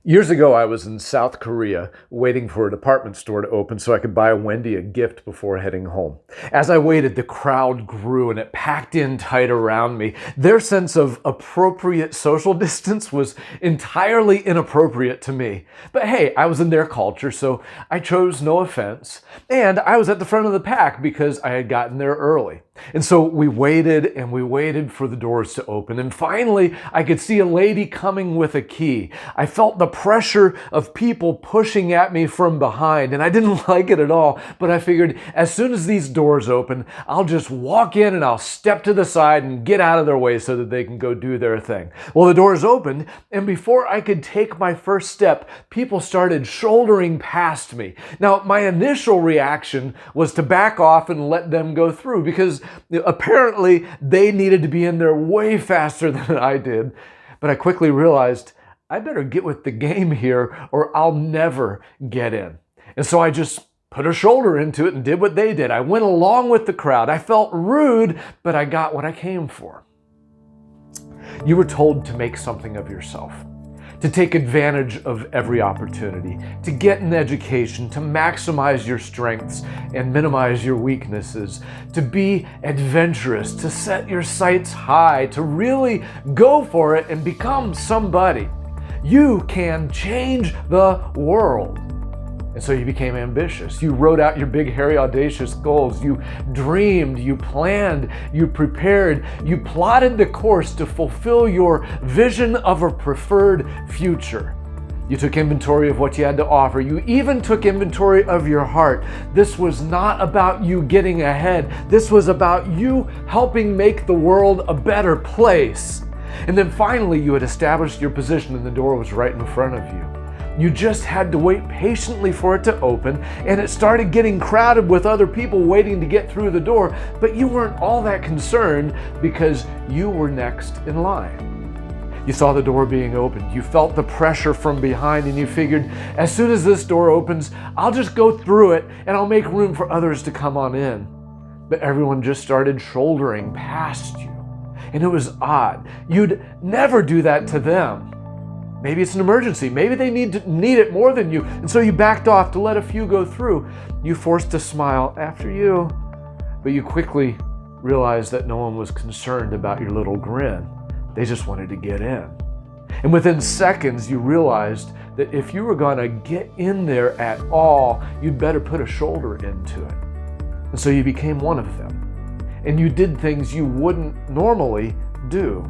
Years ago, I was in South Korea waiting for a department store to open so I could buy Wendy a gift before heading home. As I waited, the crowd grew and it packed in tight around me. Their sense of appropriate social distance was entirely inappropriate to me. But hey, I was in their culture, so I chose no offense. And I was at the front of the pack because I had gotten there early. And so we waited and we waited for the doors to open. And finally, I could see a lady coming with a key. I felt the pressure of people pushing at me from behind, and I didn't like it at all. But I figured as soon as these doors open, I'll just walk in and I'll step to the side and get out of their way so that they can go do their thing. Well, the doors opened, and before I could take my first step, people started shouldering past me. Now, my initial reaction was to back off and let them go through because apparently they needed to be in there way faster than I did. But I quickly realized I better get with the game here or I'll never get in. And so I just put a shoulder into it and did what they did. I went along with the crowd. I felt rude, but I got what I came for. You were told to make something of yourself, to take advantage of every opportunity, to get an education, to maximize your strengths and minimize your weaknesses, to be adventurous, to set your sights high, to really go for it and become somebody. You can change the world. And so you became ambitious. You wrote out your big, hairy, audacious goals. You dreamed, you planned, you prepared, you plotted the course to fulfill your vision of a preferred future. You took inventory of what you had to offer. You even took inventory of your heart. This was not about you getting ahead. This was about you helping make the world a better place. And then finally, you had established your position and the door was right in front of you. You just had to wait patiently for it to open, and it started getting crowded with other people waiting to get through the door, but you weren't all that concerned because you were next in line. You saw the door being opened. You felt the pressure from behind, and you figured, as soon as this door opens, I'll just go through it and I'll make room for others to come on in. But everyone just started shouldering past you, and it was odd. You'd never do that to them. Maybe it's an emergency. Maybe they need it more than you. And so you backed off to let a few go through. You forced a smile after you, but you quickly realized that no one was concerned about your little grin. They just wanted to get in. And within seconds, you realized that if you were going to get in there at all, you'd better put a shoulder into it. And so you became one of them. And you did things you wouldn't normally do,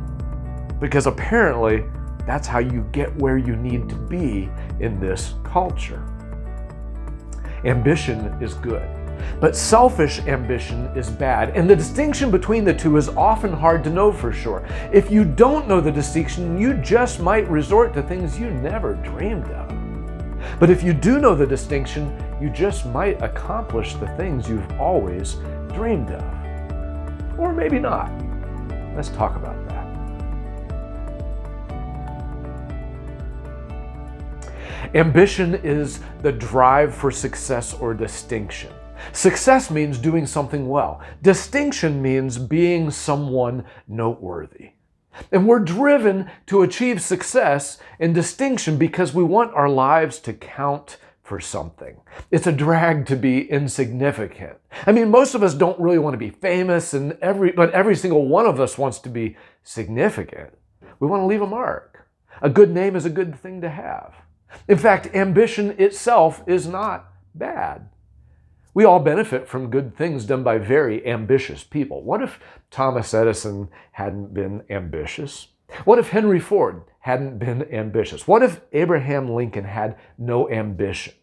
because apparently that's how you get where you need to be in this culture. Ambition is good, but selfish ambition is bad. And the distinction between the two is often hard to know for sure. If you don't know the distinction, you just might resort to things you never dreamed of. But if you do know the distinction, you just might accomplish the things you've always dreamed of. Or maybe not. Let's talk about that. Ambition is the drive for success or distinction. Success means doing something well. Distinction means being someone noteworthy. And we're driven to achieve success and distinction because we want our lives to count for something. It's a drag to be insignificant. I mean, most of us don't really want to be famous, but every single one of us wants to be significant. We want to leave a mark. A good name is a good thing to have. In fact, ambition itself is not bad. We all benefit from good things done by very ambitious people. What if Thomas Edison hadn't been ambitious? What if Henry Ford hadn't been ambitious? What if Abraham Lincoln had no ambition?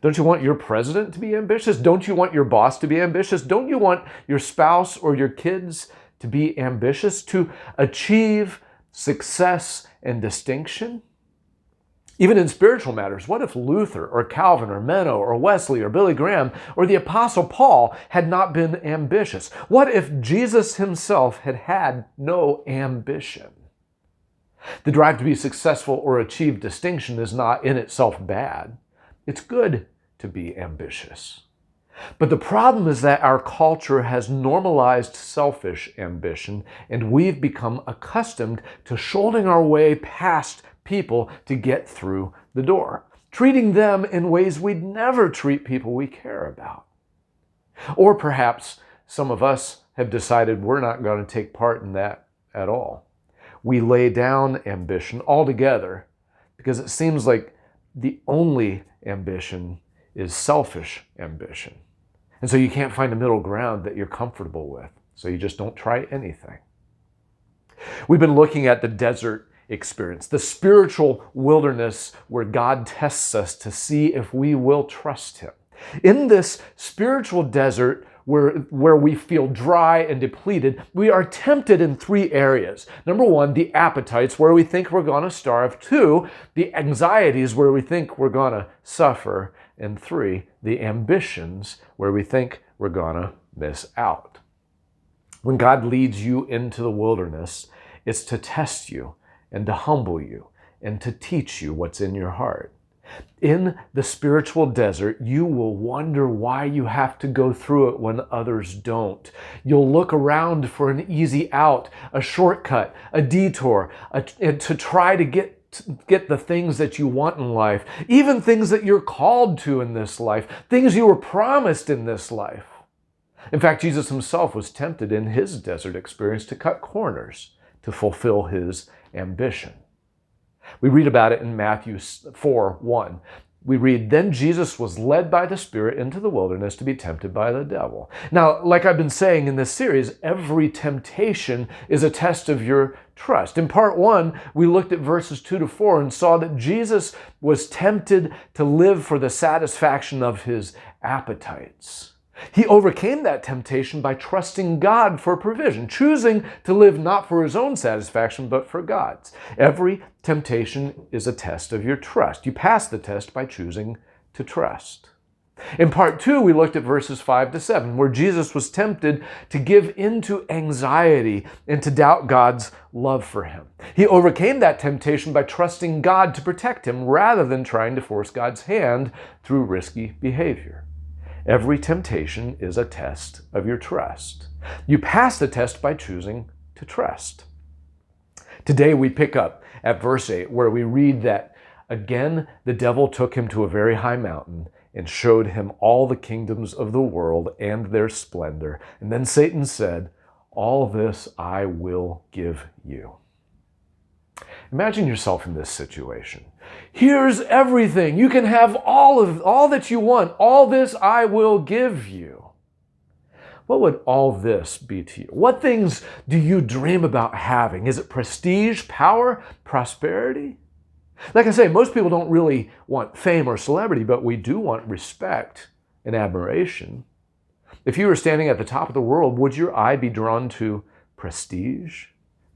Don't you want your president to be ambitious? Don't you want your boss to be ambitious? Don't you want your spouse or your kids to be ambitious, to achieve success and distinction? Even in spiritual matters, what if Luther or Calvin or Menno or Wesley or Billy Graham or the Apostle Paul had not been ambitious? What if Jesus himself had had no ambition? The drive to be successful or achieve distinction is not in itself bad. It's good to be ambitious. But the problem is that our culture has normalized selfish ambition, and we've become accustomed to shouldering our way past people to get through the door, treating them in ways we'd never treat people we care about. Or perhaps some of us have decided we're not going to take part in that at all. We lay down ambition altogether because it seems like the only ambition is selfish ambition. And so you can't find a middle ground that you're comfortable with. So you just don't try anything. We've been looking at the desert experience, the spiritual wilderness where God tests us to see if we will trust Him. In this spiritual desert where we feel dry and depleted, we are tempted in three areas. Number one, the appetites, where we think we're going to starve. Two, the anxieties, where we think we're going to suffer. And three, the ambitions, where we think we're going to miss out. When God leads you into the wilderness, it's to test you and to humble you and to teach you what's in your heart. In the spiritual desert, you will wonder why you have to go through it when others don't. You'll look around for an easy out, a shortcut, a detour, to try to get the things that you want in life, even things that you're called to in this life, things you were promised in this life. In fact, Jesus himself was tempted in his desert experience to cut corners to fulfill his ambition. We read about it in Matthew 4:1. We read, "Then Jesus was led by the Spirit into the wilderness to be tempted by the devil." Now, like I've been saying in this series, every temptation is a test of your trust. In part 1, we looked at verses 2-4 and saw that Jesus was tempted to live for the satisfaction of his appetites. He overcame that temptation by trusting God for provision, choosing to live not for his own satisfaction, but for God's. Every temptation is a test of your trust. You pass the test by choosing to trust. In part 2, we looked at verses 5-7, where Jesus was tempted to give into anxiety and to doubt God's love for him. He overcame that temptation by trusting God to protect him rather than trying to force God's hand through risky behavior. Every temptation is a test of your trust. You pass the test by choosing to trust. Today we pick up at verse 8, where we read that, "Again the devil took him to a very high mountain and showed him all the kingdoms of the world and their splendor. And then Satan said, 'All this I will give you.'" Imagine yourself in this situation. Here's everything. You can have all that you want. All this I will give you. What would all this be to you? What things do you dream about having? Is it prestige, power, prosperity? Like I say, most people don't really want fame or celebrity, but we do want respect and admiration. If you were standing at the top of the world, would your eye be drawn to prestige?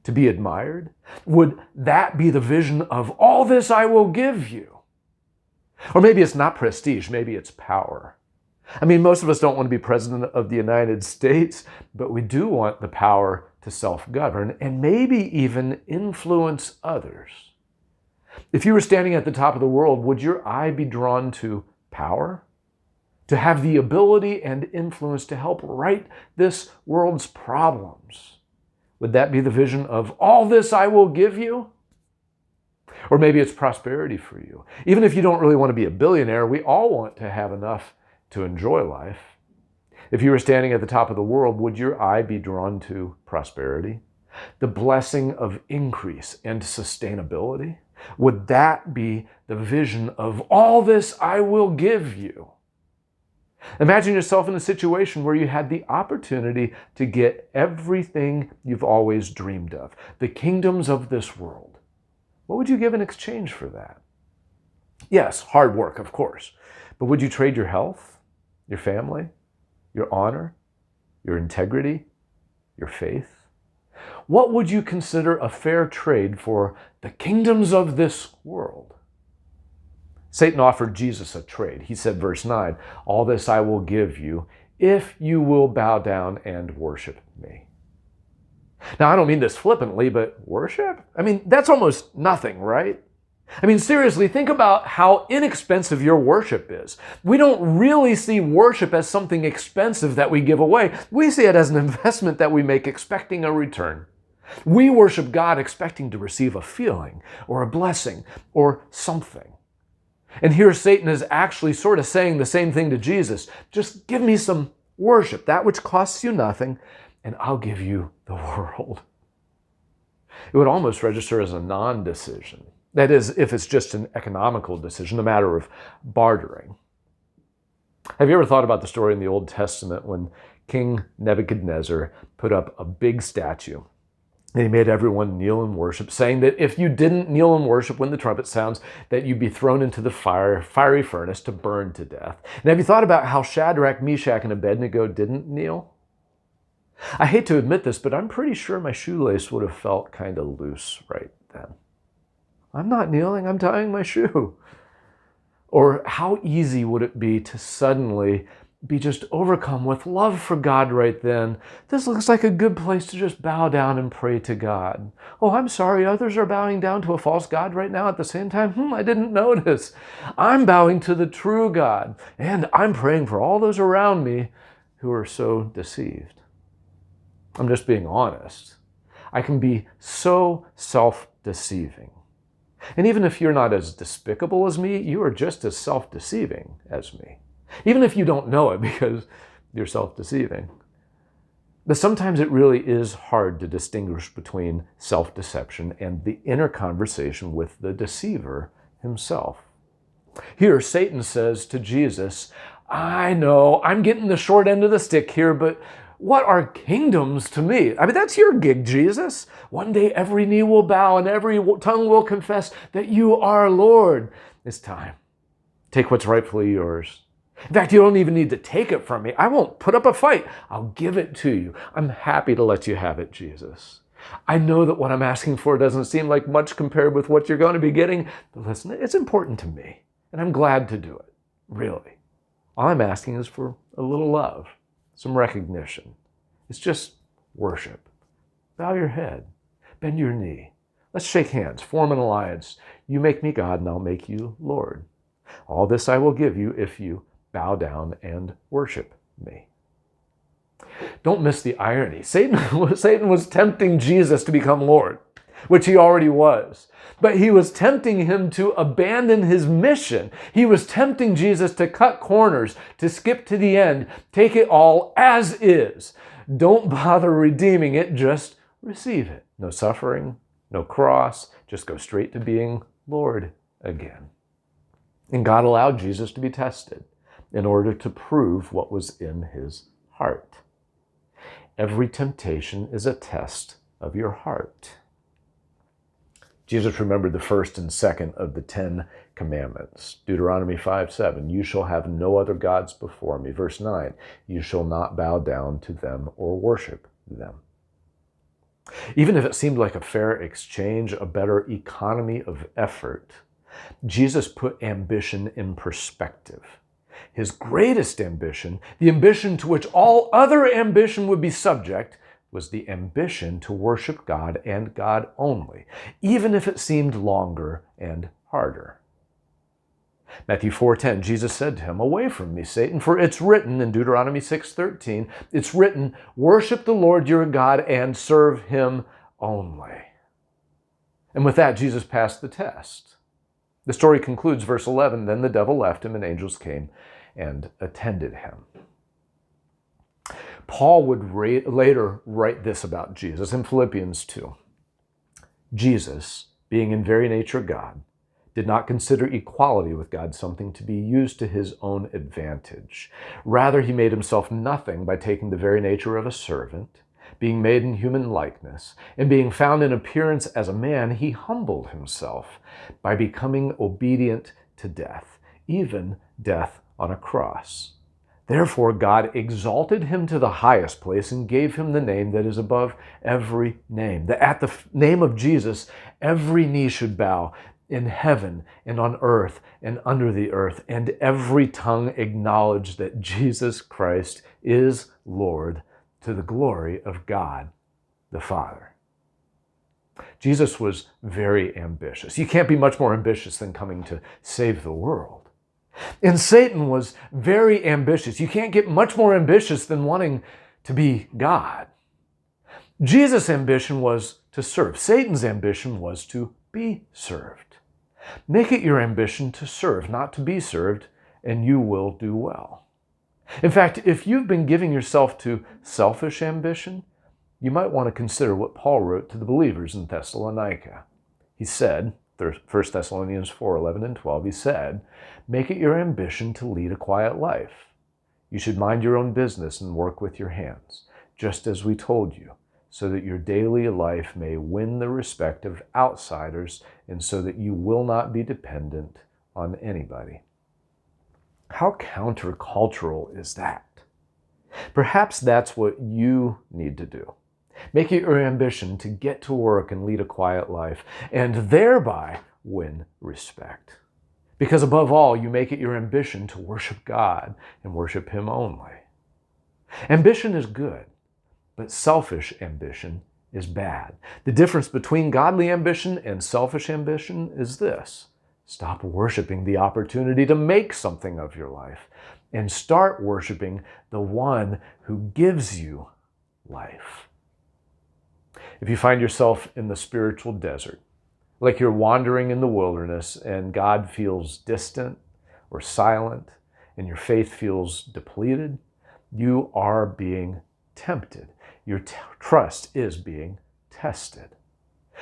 To be admired? Would that be the vision of all this I will give you? Or maybe it's not prestige, maybe it's power. I mean, most of us don't want to be president of the United States, but we do want the power to self-govern and maybe even influence others. If you were standing at the top of the world, would your eye be drawn to power? To have the ability and influence to help right this world's problems? Would that be the vision of all this I will give you? Or maybe it's prosperity for you. Even if you don't really want to be a billionaire, we all want to have enough to enjoy life. If you were standing at the top of the world, would your eye be drawn to prosperity? The blessing of increase and sustainability? Would that be the vision of all this I will give you? Imagine yourself in a situation where you had the opportunity to get everything you've always dreamed of, the kingdoms of this world. What would you give in exchange for that? Yes, hard work, of course. But would you trade your health, your family, your honor, your integrity, your faith? What would you consider a fair trade for the kingdoms of this world? Satan offered Jesus a trade. He said, verse 9, "All this I will give you if you will bow down and worship me." Now, I don't mean this flippantly, but worship? I mean, that's almost nothing, right? I mean, seriously, think about how inexpensive your worship is. We don't really see worship as something expensive that we give away. We see it as an investment that we make expecting a return. We worship God expecting to receive a feeling or a blessing or something. And here Satan is actually sort of saying the same thing to Jesus. Just give me some worship, that which costs you nothing, and I'll give you the world. It would almost register as a non-decision. That is, if it's just an economical decision, a matter of bartering. Have you ever thought about the story in the Old Testament when King Nebuchadnezzar put up a big statue and he made everyone kneel and worship, saying that if you didn't kneel and worship when the trumpet sounds, that you'd be thrown into the fiery furnace to burn to death? And have you thought about how Shadrach, Meshach, and Abednego didn't kneel? I hate to admit this, but I'm pretty sure my shoelace would have felt kind of loose right then. I'm not kneeling, I'm tying my shoe. Or how easy would it be to suddenly be just overcome with love for God right then? This looks like a good place to just bow down and pray to God. Oh, I'm sorry, others are bowing down to a false God right now at the same time. I didn't notice. I'm bowing to the true God, and I'm praying for all those around me who are so deceived. I'm just being honest. I can be so self-deceiving. And even if you're not as despicable as me, you are just as self-deceiving as me. Even if you don't know it because you're self-deceiving. But sometimes it really is hard to distinguish between self-deception and the inner conversation with the deceiver himself. Here, Satan says to Jesus, I know, I'm getting the short end of the stick here, but what are kingdoms to me? I mean, that's your gig, Jesus. One day every knee will bow and every tongue will confess that you are Lord. It's time. Take what's rightfully yours. In fact, you don't even need to take it from me. I won't put up a fight. I'll give it to you. I'm happy to let you have it, Jesus. I know that what I'm asking for doesn't seem like much compared with what you're going to be getting, but listen, it's important to me, and I'm glad to do it, really. All I'm asking is for a little love. Some recognition. It's just worship. Bow your head. Bend your knee. Let's shake hands. Form an alliance. You make me God and I'll make you Lord. All this I will give you if you bow down and worship me. Don't miss the irony. Satan was tempting Jesus to become Lord, which he already was. But he was tempting him to abandon his mission. He was tempting Jesus to cut corners, to skip to the end, take it all as is. Don't bother redeeming it, just receive it. No suffering, no cross, just go straight to being Lord again. And God allowed Jesus to be tested in order to prove what was in his heart. Every temptation is a test of your heart. Jesus remembered the first and second of the 10 commandments. Deuteronomy 5:7, you shall have no other gods before me. Verse 9, you shall not bow down to them or worship them. Even if it seemed like a fair exchange, a better economy of effort, Jesus put ambition in perspective. His greatest ambition, the ambition to which all other ambition would be subject, was the ambition to worship God and God only, even if it seemed longer and harder. Matthew 4:10, Jesus said to him, away from me, Satan, for it's written in Deuteronomy 6:13, it's written, worship the Lord your God and serve him only. And with that, Jesus passed the test. The story concludes, verse 11, then the devil left him and angels came and attended him. Paul would later write this about Jesus in Philippians 2. Jesus, being in very nature God, did not consider equality with God something to be used to his own advantage. Rather, he made himself nothing by taking the very nature of a servant, being made in human likeness, and being found in appearance as a man, he humbled himself by becoming obedient to death, even death on a cross. Therefore, God exalted him to the highest place and gave him the name that is above every name. That at the name of Jesus, every knee should bow in heaven and on earth and under the earth, and every tongue acknowledge that Jesus Christ is Lord, to the glory of God the Father. Jesus was very ambitious. You can't be much more ambitious than coming to save the world. And Satan was very ambitious. You can't get much more ambitious than wanting to be God. Jesus' ambition was to serve. Satan's ambition was to be served. Make it your ambition to serve, not to be served, and you will do well. In fact, if you've been giving yourself to selfish ambition, you might want to consider what Paul wrote to the believers in Thessalonica. He said, 1 Thessalonians 4:11 and 12, he said, "Make it your ambition to lead a quiet life. You should mind your own business and work with your hands, just as we told you, so that your daily life may win the respect of outsiders and so that you will not be dependent on anybody." How countercultural is that? Perhaps that's what you need to do. Make it your ambition to get to work and lead a quiet life, and thereby win respect. Because above all, you make it your ambition to worship God and worship Him only. Ambition is good, but selfish ambition is bad. The difference between godly ambition and selfish ambition is this: stop worshiping the opportunity to make something of your life and start worshiping the one who gives you life. If you find yourself in the spiritual desert, like you're wandering in the wilderness and God feels distant or silent and your faith feels depleted, you are being tempted. Your trust is being tested.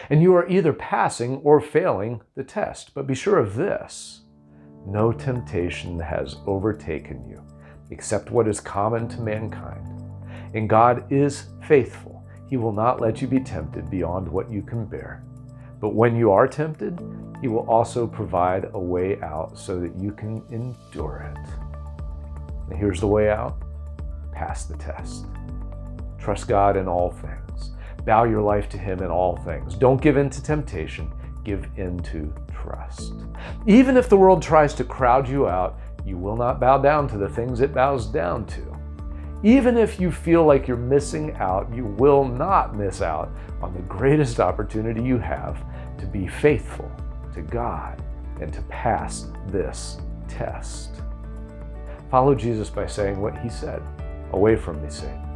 And you are either passing or failing the test. But be sure of this: no temptation has overtaken you except what is common to mankind. And God is faithful. He will not let you be tempted beyond what you can bear. But when you are tempted, He will also provide a way out so that you can endure it. And here's the way out: pass the test. Trust God in all things. Bow your life to Him in all things. Don't give in to temptation. Give in to trust. Even if the world tries to crowd you out, you will not bow down to the things it bows down to. Even if you feel like you're missing out, you will not miss out on the greatest opportunity you have to be faithful to God and to pass this test. Follow Jesus by saying what He said: "Away from me, Satan,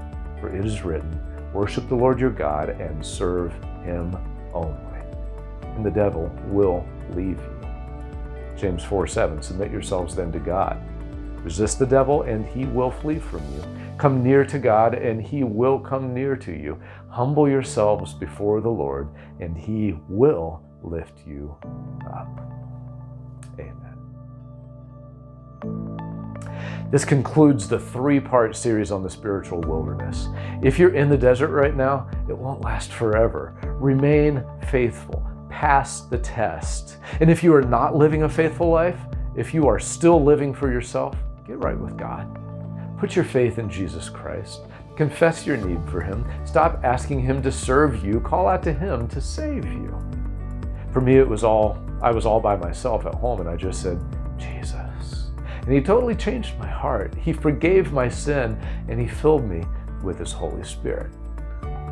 for it is written, worship the Lord your God and serve Him only." And the devil will leave you. James 4:7, submit yourselves then to God. Resist the devil and he will flee from you. Come near to God and He will come near to you. Humble yourselves before the Lord and He will lift you up. Amen. This concludes the 3-part series on the spiritual wilderness. If you're in the desert right now, it won't last forever. Remain faithful. Pass the test. And if you are not living a faithful life, if you are still living for yourself, get right with God. Put your faith in Jesus Christ. Confess your need for Him. Stop asking Him to serve you. Call out to Him to save you. For me, I was all by myself at home, and I just said, "Jesus." And He totally changed my heart. He forgave my sin, and He filled me with His Holy Spirit.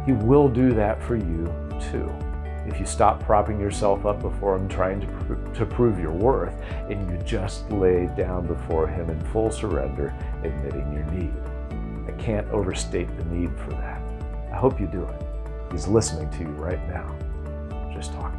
He will do that for you too. If you stop propping yourself up before Him trying to prove your worth, and you just lay down before Him in full surrender, admitting your need. I can't overstate the need for that. I hope you do it. He's listening to you right now. Just talk